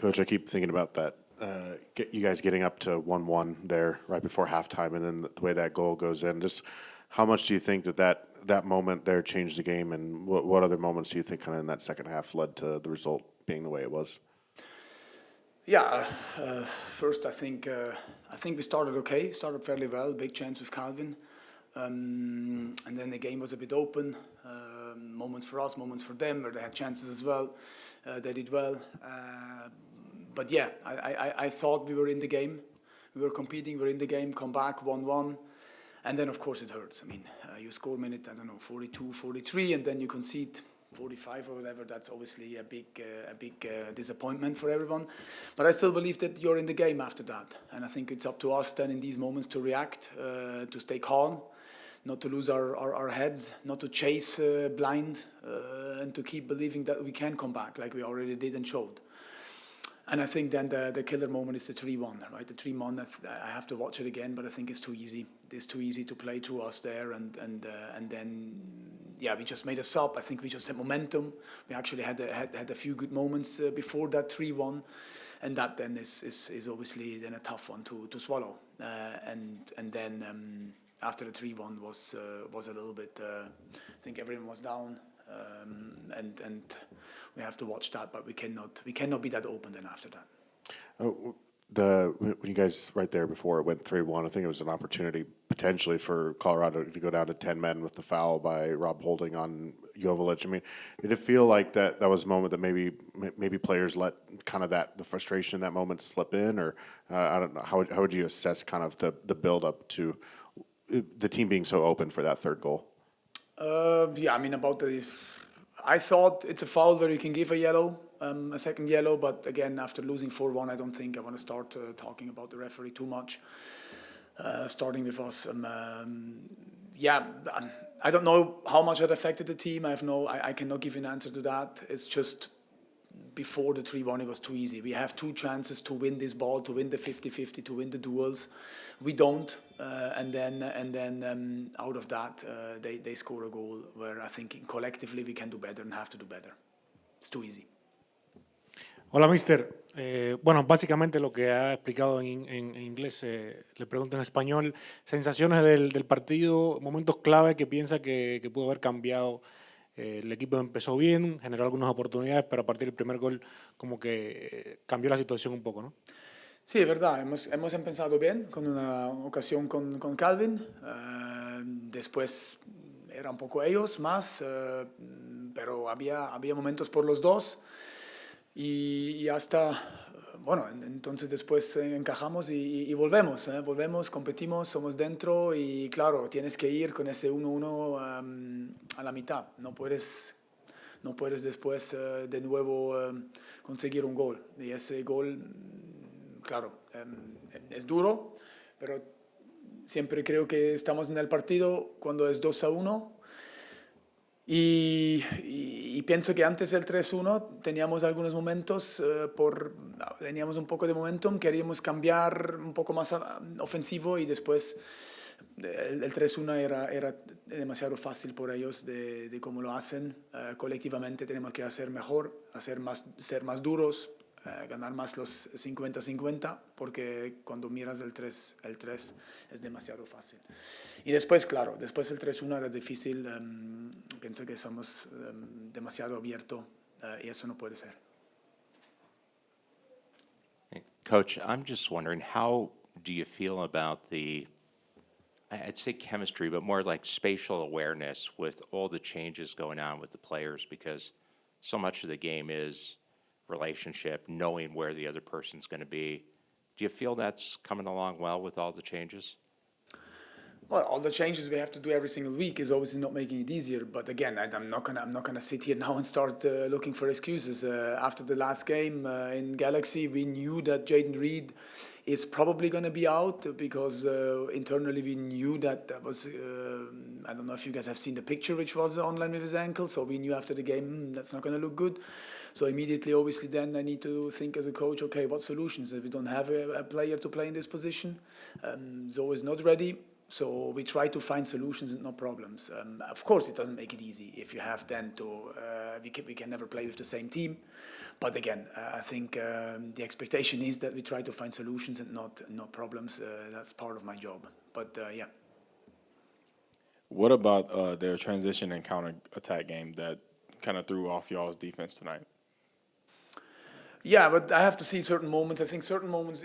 Coach, I keep thinking about that. You guys getting up to 1-1 there right before halftime, and then the way that goal goes in. Just how much do you think that moment there changed the game, and what other moments do you think kind of in that second half led to the result being the way it was? Yeah, first I think we started okay, started fairly well, big chance with Calvin, and then the game was a bit open, moments for us, moments for them, where they had chances as well, they did well, but yeah, I thought we were in the game, we were competing, we were in the game, come back 1-1, and then of course it hurts. I mean, you score minute, 42, 43, and then you concede 45 or whatever. That's obviously a big disappointment for everyone. But I still believe that you're in the game after that. And I think it's up to us then in these moments to react, to stay calm, not to lose our heads, not to chase blind, and to keep believing that we can come back like we already did and showed. And I think then the killer moment is the 3-1, right? The 3-1, I have to watch it again, but I think it's too easy. It's too easy to play through us there, and then, yeah, we just made a sub. I think we just had momentum. We actually had a few good moments before that 3-1, and that then is obviously then a tough one to swallow. And then after the 3-1 was a little bit, I think everyone was down. And we have to watch that, but we cannot be that open then after that. When you guys right there before it went 3-1, I think it was an opportunity potentially for Colorado to go down to 10 men with the foul by Rob Holding on Joveljic. I mean, did it feel like that was a moment that maybe players let kind of the frustration in that moment slip in, or I don't know, how would you assess kind of the build up to the team being so open for that third goal? Yeah, I mean, I thought it's a foul where you can give a second yellow, but again, after losing 4-1, I don't think I want to start talking about the referee too much, starting with us. Yeah, I don't know how much that affected the team. I cannot give you an answer to that. It's just before the 3-1, it was too easy. We have two chances to win this ball, to win the 50-50, to win the duels. We don't, and then out of that, they score a goal where I think collectively we can do better and have to do better. It's too easy. Hola, mister. Bueno, básicamente lo que ha explicado en inglés, le pregunto en español. Sensaciones del partido, momentos clave que piensa que pudo haber cambiado. El equipo empezó bien, generó algunas oportunidades, pero a partir del primer gol como que cambió la situación un poco, ¿no? Sí, es verdad. Hemos empezado bien con una ocasión con Calvin. Después era un poco ellos más, pero había momentos por los dos. Y hasta, bueno, entonces después encajamos y volvemos, competimos, somos dentro y claro, tienes que ir con ese 1-1 a la mitad. No puedes después de nuevo conseguir un gol. Y ese gol, claro, es duro, pero siempre creo que estamos en el partido cuando es 2-1. Y pienso que antes del 3-1 teníamos algunos momentos, teníamos un poco de momentum, queríamos cambiar un poco más ofensivo y después el 3-1 era demasiado fácil por ellos de cómo lo hacen. Colectivamente tenemos que hacer mejor, ser más duros, ganar más los 50-50, porque cuando miras el 3 es demasiado fácil. Y después, claro, después el 3-1 era difícil, pienso que somos demasiado abiertos y eso no puede ser. Coach, I'm just wondering, how do you feel about I'd say chemistry, but more like spatial awareness with all the changes going on with the players, because so much of the game is relationship, knowing where the other person's going to be. Do you feel that's coming along well with all the changes? Well, all the changes we have to do every single week is obviously not making it easier. But again, I'm not gonna sit here now and start looking for excuses. After the last game in Galaxy, we knew that Jaden Reed is probably going to be out because internally we knew that was. I don't know if you guys have seen the picture which was online with his ankle. So we knew after the game that's not going to look good. So immediately, obviously, then I need to think as a coach, okay, what solutions? If we don't have a player to play in this position, Zoe is not ready. So we try to find solutions and not problems. Of course, it doesn't make it easy if you have then to, we can never play with the same team. But again, I think the expectation is that we try to find solutions and not problems. That's part of my job. But yeah. What about their transition and counter-attack game that kind of threw off y'all's defense tonight? Yeah, but I have to see certain moments. I think certain moments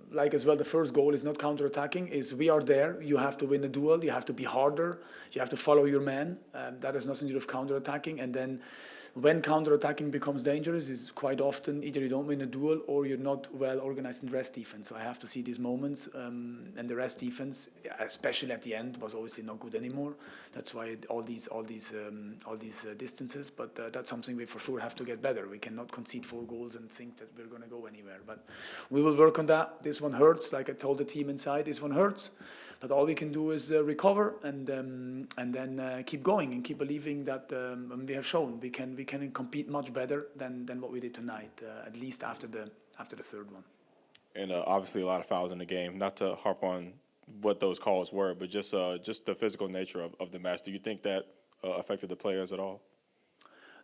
like as well. The first goal is not counter-attacking. Is we are there. You have to win a duel. You have to be harder. You have to follow your man. That has nothing to do with counter-attacking. And then, when counter-attacking becomes dangerous, is quite often either you don't win a duel or you're not well organized in rest defense. So I have to see these moments. And the rest defense, especially at the end, was obviously not good anymore. That's why all these distances. But that's something we for sure have to get better. We cannot concede 4 goals and think that we're going to go anywhere. But we will work on that. This one hurts, like I told the team inside. This one hurts, but all we can do is recover and then keep going and keep believing that we have shown we can compete much better than what we did tonight. At least after the third one. And obviously a lot of fouls in the game. Not to harp on what those calls were, but just the physical nature of the match. Do you think that affected the players at all?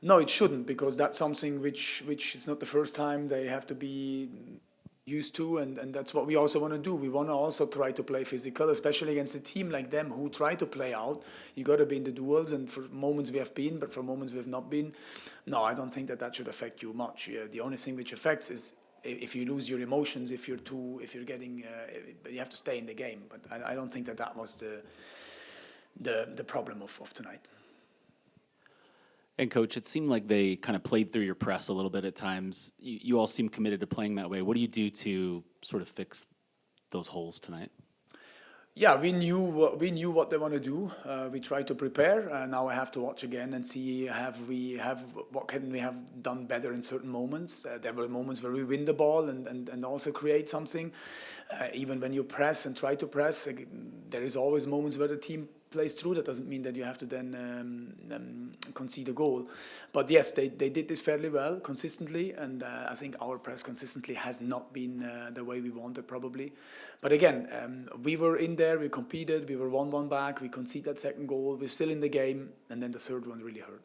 No, it shouldn't, because that's something which is not the first time they have to be used to, and that's what we also want to do. We want to also try to play physical, especially against a team like them who try to play out. You got to be in the duels, and for moments we have been, but for moments we have not been. No, I don't think that should affect you much. The only thing which affects is if you lose your emotions, if you have to stay in the game. But I don't think that was the problem of tonight. And Coach, it seemed like they kind of played through your press a little bit at times. You all seem committed to playing that way. What do you do to sort of fix those holes tonight? Yeah, we knew what they want to do. We tried to prepare. Now I have to watch again and see what can we have done better in certain moments. There were moments where we win the ball and also create something. Even when you press and try to press, there is always moments where the team plays through. That doesn't mean that you have to then concede a goal. But yes, they did this fairly well, consistently, and I think our press consistently has not been the way we wanted, probably. But again, we were in there, we competed, we were 1-1 back, we conceded that second goal, we're still in the game, and then the third one really hurt.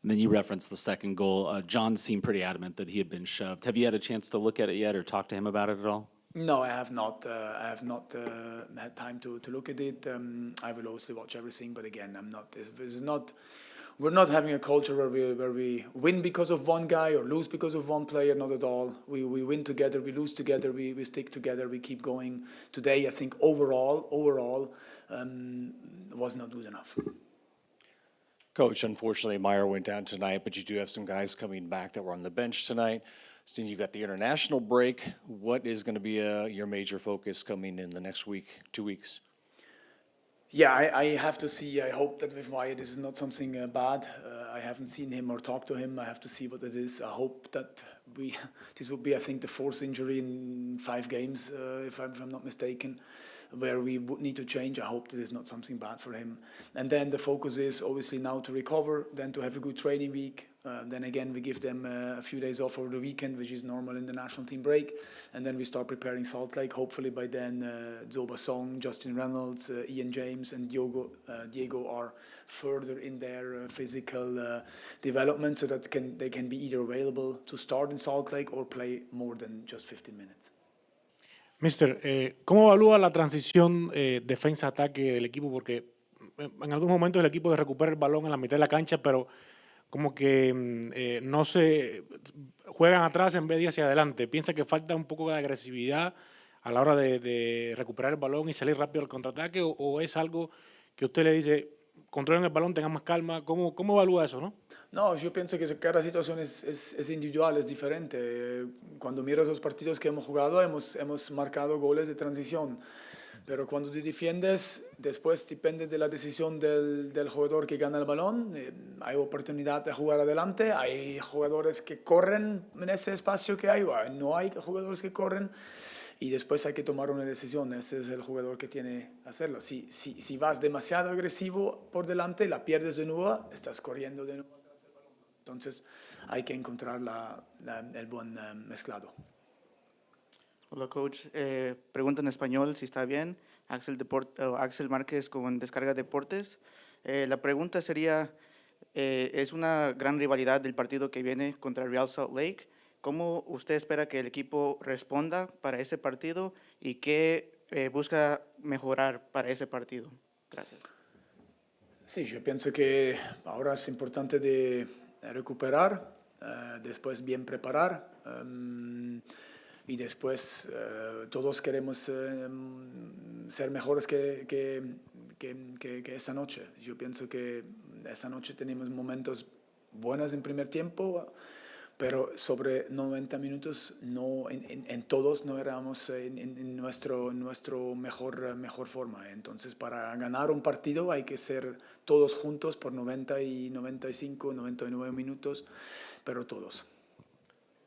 And then you referenced the second goal. John seemed pretty adamant that he had been shoved. Have you had a chance to look at it yet or talk to him about it at all? No, I have not. I have not had time to look at it. I will also watch everything, but again, I'm not. This is not. We're not having a culture where we win because of one guy or lose because of one player. Not at all. We win together. We lose together. We stick together. We keep going. Today, I think overall, was not good enough. Coach, unfortunately, Meyer went down tonight, but you do have some guys coming back that were on the bench tonight. So you got the international break. What is going to be your major focus coming in the next week, 2 weeks? Yeah, I have to see. I hope that with Wyatt this is not something bad. I haven't seen him or talked to him. I have to see what it is. I hope that this would be, I think, the 4th injury in 5 games, if I'm not mistaken, where we would need to change. I hope that is not something bad for him. And then the focus is obviously now to recover, then to have a good training week. Then again, we give them a few days off over the weekend, which is normal in the national team break. And then we start preparing Salt Lake. Hopefully by then, Zoba Song, Justin Reynolds, Ian James, and Diego are further in their physical development, so that they can be either available to start in Salt Lake or play more than just 15 minutes. Mister, ¿cómo evalúa la transición defensa-ataque del equipo? Porque en algunos momentos el equipo recupera el balón en la mitad de la cancha, pero como que no se juegan atrás en vez de ir hacia adelante. ¿Piensa que falta un poco de agresividad a la hora de recuperar el balón y salir rápido al contraataque? ¿O es algo que usted le dice, controlen el balón, tengan más calma? ¿Cómo evalúa eso, no? No, yo pienso que cada situación es individual, es diferente. Cuando miras los partidos que hemos jugado, hemos marcado goles de transición. Pero cuando tú defiendes, después depende de la decisión del jugador que gana el balón. Hay oportunidad de jugar adelante, hay jugadores que corren en ese espacio que hay, o no hay jugadores que corren. Y después hay que tomar una decisión. Ese es el jugador que tiene que hacerlo. Si vas demasiado agresivo por delante, la pierdes de nuevo, estás corriendo de nuevo atrás del balón. Entonces hay que encontrar el buen mezclado. Hola, coach. Pregunta en español, si está bien. Axel Márquez con Descarga Deportes. La pregunta sería, es una gran rivalidad del partido que viene contra Real Salt Lake. ¿Cómo usted espera que el equipo responda para ese partido y qué busca mejorar para ese partido? Gracias. Sí, yo pienso que ahora es importante de recuperar, después bien preparar y después todos queremos ser mejores que esa noche. Yo pienso que esa noche tenemos momentos buenos en primer tiempo, pero sobre 90 minutos no, en todos no éramos en nuestro mejor forma. Entonces, para ganar un partido hay que ser todos juntos por 90 y 95, 99 minutos, pero todos.